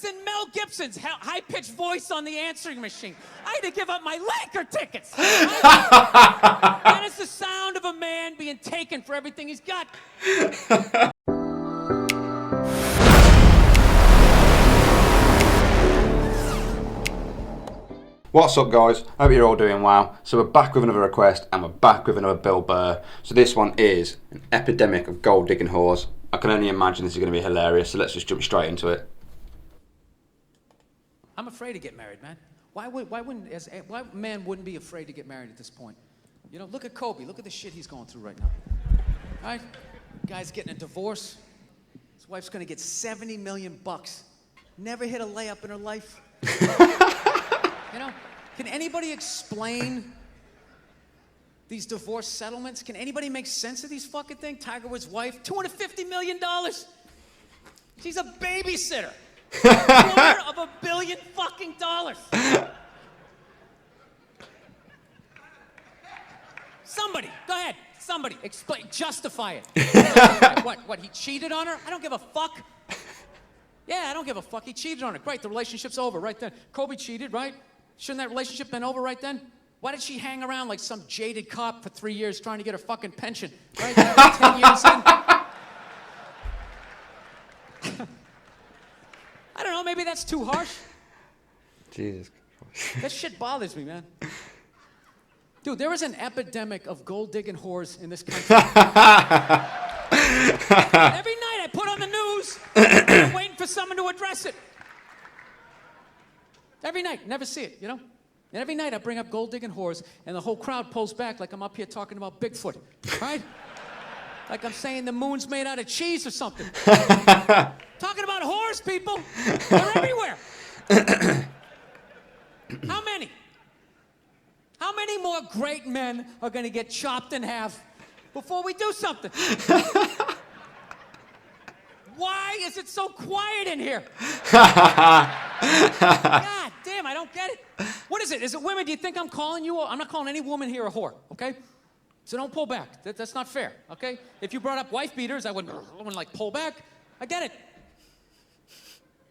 And Mel Gibson's high-pitched voice on the answering machine. I had to give up my Laker tickets. That is the sound of a man being taken for everything he's got. What's up, guys? Hope you're all doing well. So we're back with another request, and we're back with another Bill Burr. So this one is an epidemic of gold digging whores. I can only imagine this is going to be hilarious, so let's just jump straight into it. I'm afraid to get married, man. Why man wouldn't be afraid to get married at this point? You know, look at Kobe. Look at the shit he's going through right now. All right? Guy's getting a divorce. His wife's going to get $70 million. Never hit a layup in her life. You know, can anybody explain these divorce settlements? Can anybody make sense of these fucking things? Tiger Woods' wife, $250 million. She's a babysitter. $250 million fucking dollars. Somebody, go ahead. Somebody, explain, justify it. What, he cheated on her? I don't give a fuck. Yeah, I don't give a fuck. He cheated on her. Great, the relationship's over right then. Kobe cheated, right? Shouldn't that relationship been over right then? Why did she hang around like some jaded cop for 3 years trying to get her fucking pension? Right? 10 years in? I don't know, maybe that's too harsh. Jesus Christ. That shit bothers me, man. Dude, there is an epidemic of gold-digging whores in this country. Every night I put on the news, I'm waiting for someone to address it. Every night, never see it, you know? And every night I bring up gold-digging whores, and the whole crowd pulls back like I'm up here talking about Bigfoot, right? Like I'm saying the moon's made out of cheese or something. Talking about whores, people. They're everywhere. How many? How many more great men are going to get chopped in half before we do something? Why is it so quiet in here? God damn, I don't get it. What is it? Is it women? Do you think I'm calling you? I'm not calling any woman here a whore, okay? So don't pull back. That's not fair, okay? If you brought up wife beaters, I wouldn't like pull back. I get it.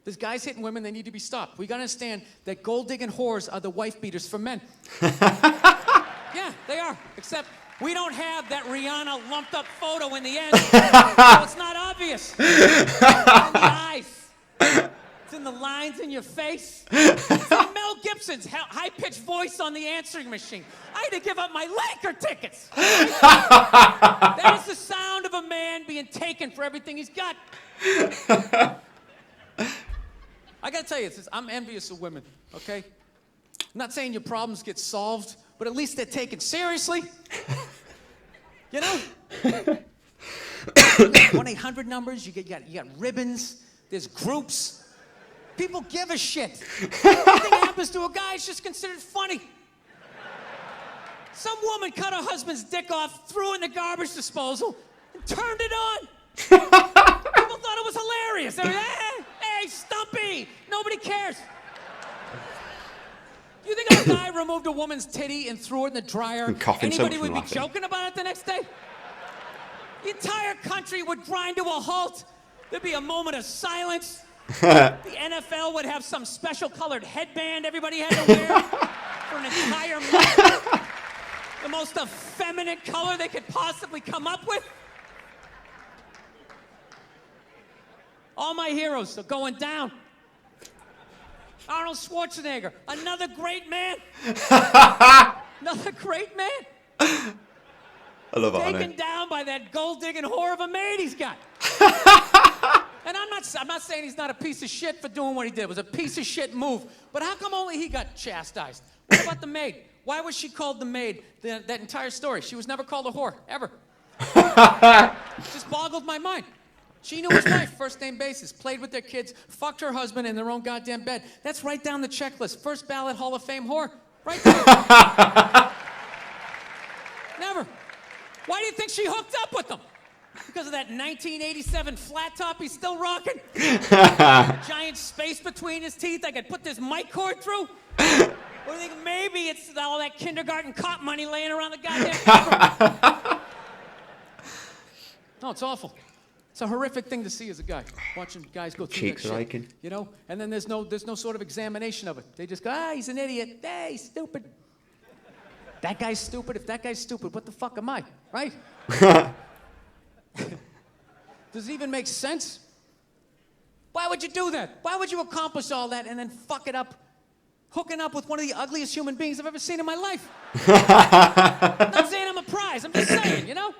There's guys hitting women, they need to be stopped. We gotta understand that gold-digging whores are the wife beaters for men. Yeah, they are. Except we don't have that Rihanna lumped up photo in the end. So it's not obvious. It's in the eyes. It's in the lines in your face. It's in Mel Gibson's high-pitched voice on the answering machine. I had to give up my Laker tickets. That is the sound of a man being taken for everything he's got. I gotta tell you, I'm envious of women, okay? I'm not saying your problems get solved, but at least they're taken seriously. You know? 1-800 numbers, you got ribbons, there's groups. People give a shit. Anything happens to a guy, it's just considered funny. Some woman cut her husband's dick off, threw it in the garbage disposal, and turned it on. People thought it was hilarious. They were, hey, Stumpy! Nobody cares. You think if a guy removed a woman's titty and threw it in the dryer, anybody would be joking about it the next day? The entire country would grind to a halt. There'd be a moment of silence. The NFL would have some special colored headband everybody had to wear for an entire month. The most effeminate color they could possibly come up with. All my heroes are going down. Arnold Schwarzenegger, another great man. Another great man. I love Arnold. Taken down by that gold-digging whore of a maid he's got. And I'm not saying he's not a piece of shit for doing what he did. It was a piece of shit move. But how come only he got chastised? What about the maid? Why was she called the maid that entire story? She was never called a whore, ever. It just boggled my mind. She knew his wife, first name basis, played with their kids, fucked her husband in their own goddamn bed. That's right down the checklist. First ballot Hall of Fame whore. Right there. Never. Why do you think she hooked up with him? Because of that 1987 flat top he's still rocking? A giant space between his teeth I could put this mic cord through? Or do you think maybe it's all that kindergarten cop money laying around the goddamn cover? No, it's awful. It's a horrific thing to see as a guy, watching guys go through Cheeks that shit. aching. You know? And then there's no sort of examination of it. They just go, he's an idiot. Hey, he's stupid. That guy's stupid. If that guy's stupid, what the fuck am I? Right? Does it even make sense? Why would you do that? Why would you accomplish all that and then fuck it up hooking up with one of the ugliest human beings I've ever seen in my life? I'm not saying I'm a prize. I'm just saying, you know?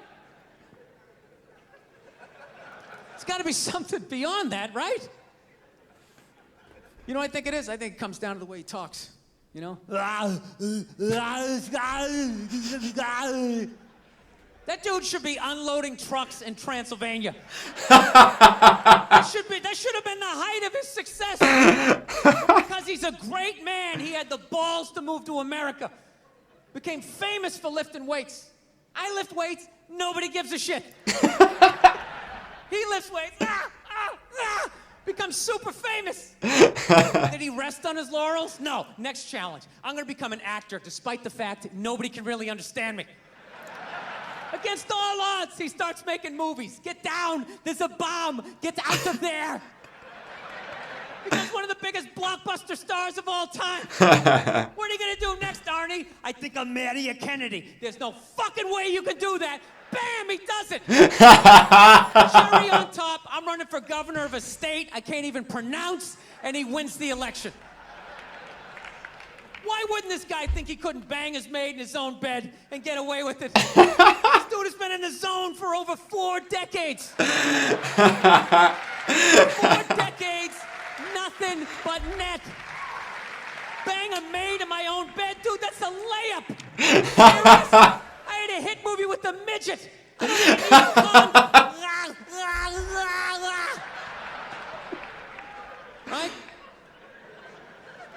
It's got to be something beyond that, right? You know what I think it is? I think it comes down to the way he talks, you know? That dude should be unloading trucks in Transylvania. That should have been the height of his success. Because he's a great man, he had the balls to move to America. Became famous for lifting weights. I lift weights, nobody gives a shit. He lifts weights, becomes super famous. Did he rest on his laurels? No. Next challenge. I'm gonna become an actor despite the fact that nobody can really understand me. Against all odds, he starts making movies. Get down, there's a bomb, get out of there. Becomes one of the biggest blockbuster stars of all time. What are you gonna do next, Arnie? I think I'll marry a Kennedy. There's no fucking way you can do that. Bam, he does it. Cherry on top, I'm running for governor of a state I can't even pronounce, and he wins the election. Why wouldn't this guy think he couldn't bang his maid in his own bed and get away with it? This dude has been in the zone for over 4 decades. 4 decades, nothing but net. Bang a maid in my own bed? Dude, that's a layup. Serious? I had a hit movie with the midget. I don't even right?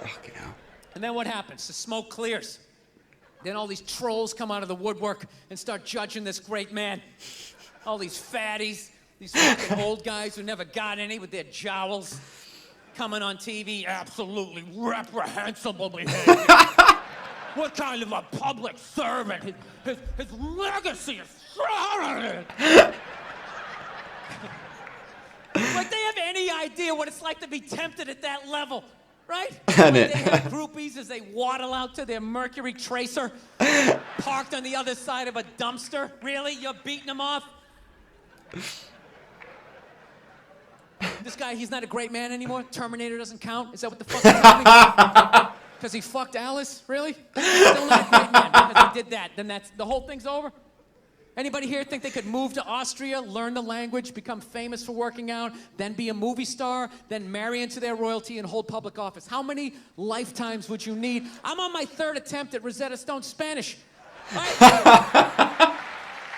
Fucking hell. And then what happens? The smoke clears. Then all these trolls come out of the woodwork and start judging this great man. All these fatties, these fucking old guys who never got any with their jowls, coming on TV, absolutely reprehensible behavior. What kind of a public servant? His legacy is shrouded. Like they have any idea what it's like to be tempted at that level. Right? Like they have groupies as they waddle out to their Mercury Tracer, parked on the other side of a dumpster. Really? You're beating them off? This guy, he's not a great man anymore? Terminator doesn't count? Is that what the fuck you're telling me? Because he fucked Alice? Really? He's still not a great man because he did that. Then the whole thing's over? Anybody here think they could move to Austria, learn the language, become famous for working out, then be a movie star, then marry into their royalty and hold public office? How many lifetimes would you need? I'm on my 3rd attempt at Rosetta Stone Spanish. Right?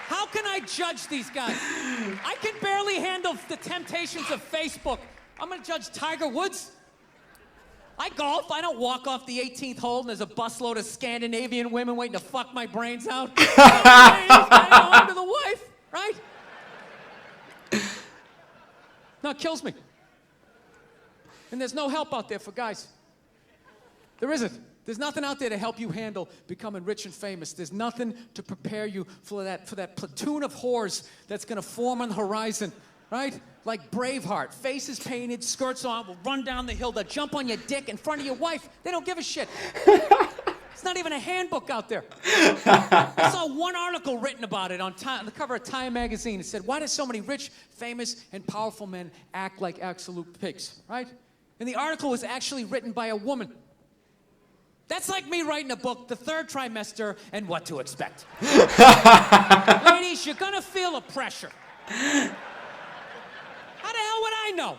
How can I judge these guys? I can barely handle the temptations of Facebook. I'm gonna judge Tiger Woods? I golf. I don't walk off the 18th hole and there's a busload of Scandinavian women waiting to fuck my brains out. Home to the wife, right? No, it kills me. And there's no help out there for guys. There isn't. There's nothing out there to help you handle becoming rich and famous. There's nothing to prepare you for that platoon of whores that's gonna form on the horizon. Right? Like Braveheart, faces painted, skirts on, will run down the hill, they'll jump on your dick in front of your wife. They don't give a shit. It's not even a handbook out there. I saw one article written about it on the cover of Time magazine. It said, why do so many rich, famous, and powerful men act like absolute pigs, right? And the article was actually written by a woman. That's like me writing a book, The Third Trimester, and What to Expect. Ladies, you're gonna feel a pressure. How the hell would I know?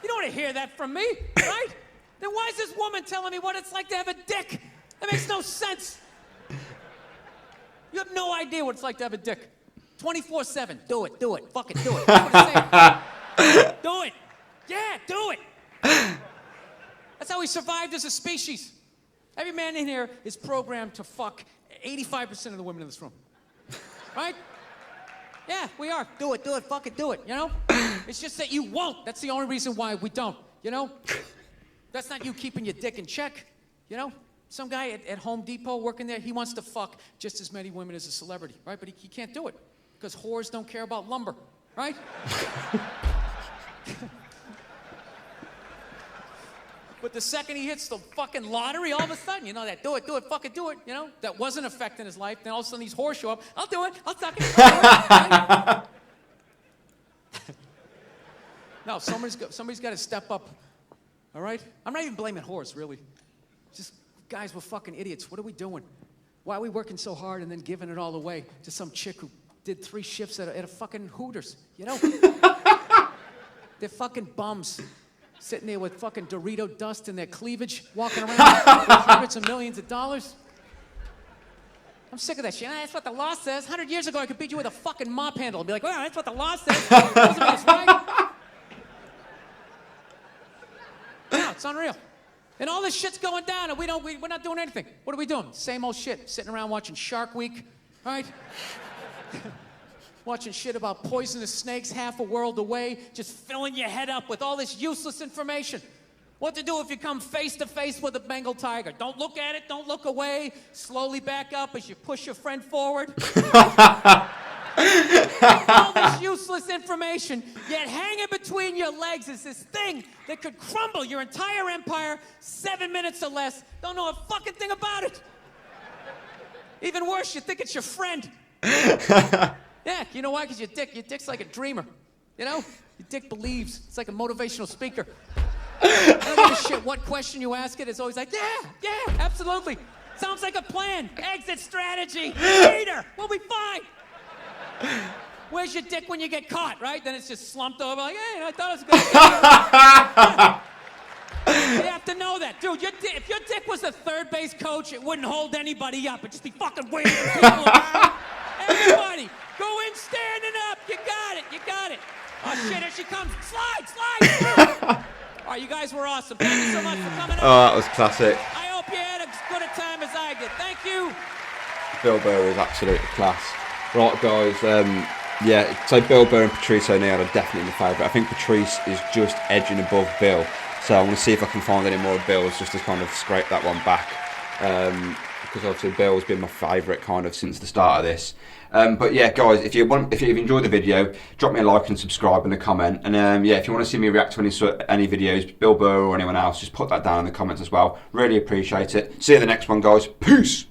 You don't want to hear that from me, right? Then why is this woman telling me what it's like to have a dick? That makes no sense. You have no idea what it's like to have a dick. 24/7. Do it. Fucking do it. That's what it's saying. Do it. Yeah, do it. That's how we survived as a species. Every man in here is programmed to fuck 85% of the women in this room. Right? Yeah, we are. Do it, fucking do it, you know? It's just that you won't. That's the only reason why we don't, you know? That's not you keeping your dick in check, you know? Some guy at Home Depot working there, he wants to fuck just as many women as a celebrity, right? But he can't do it because whores don't care about lumber. right? But the second he hits the fucking lottery, all of a sudden, you know, that do it, fucking do it, you know, that wasn't affecting his life. Then all of a sudden these whores show up. I'll do it. I'll suck it. Right? No, somebody's got to step up. All right? I'm not even blaming whores, really. Just guys, we're fucking idiots. What are we doing? Why are we working so hard and then giving it all away to some chick who did 3 shifts at a fucking Hooters? You know? They're fucking bums. Sitting there with fucking Dorito dust in their cleavage, walking around with hundreds of millions of dollars. I'm sick of that shit. That's what the law says. 100 years ago, I could beat you with a fucking mop handle and be like, well, that's what the law says. Doesn't mean it's right. No, it's unreal. And all this shit's going down, and we're not doing anything. What are we doing? Same old shit. Sitting around watching Shark Week, right? Watching shit about poisonous snakes half a world away, just filling your head up with all this useless information. What to do if you come face to face with a Bengal tiger? Don't look at it, don't look away. Slowly back up as you push your friend forward. All this useless information, yet hanging between your legs is this thing that could crumble your entire empire 7 minutes or less. Don't know a fucking thing about it. Even worse, you think it's your friend. Yeah, you know why? Because your dick's like a dreamer. You know? Your dick believes. It's like a motivational speaker. I don't give a shit what question you ask it. It's always like, yeah, absolutely. Sounds like a plan. Exit strategy. Later. We'll be fine. Where's your dick when you get caught, right? Then it's just slumped over like, hey, I thought it was a good idea. You have to know that. Dude, if your dick was a third base coach, it wouldn't hold anybody up. It'd just be fucking waving people around. Everybody. Go in standing up. You got it. Oh, shit, here she comes. Slide. All right, you guys were awesome. Thank you so much for coming out. Oh, that was classic. I hope you had as good a time as I did. Thank you. Bill Burr is absolutely class. Right, guys, so Bill Burr and Patrice O'Neill are definitely my favourite. I think Patrice is just edging above Bill. So I'm going to see if I can find any more of Bill's just to kind of scrape that one back. Because obviously Bill's been my favourite kind of since the start of this. But yeah, guys, if you've enjoyed the video, drop me a like and subscribe and a comment. And if you want to see me react to any videos, Bill Burr or anyone else, just put that down in the comments as well. Really appreciate it. See you in the next one, guys. Peace.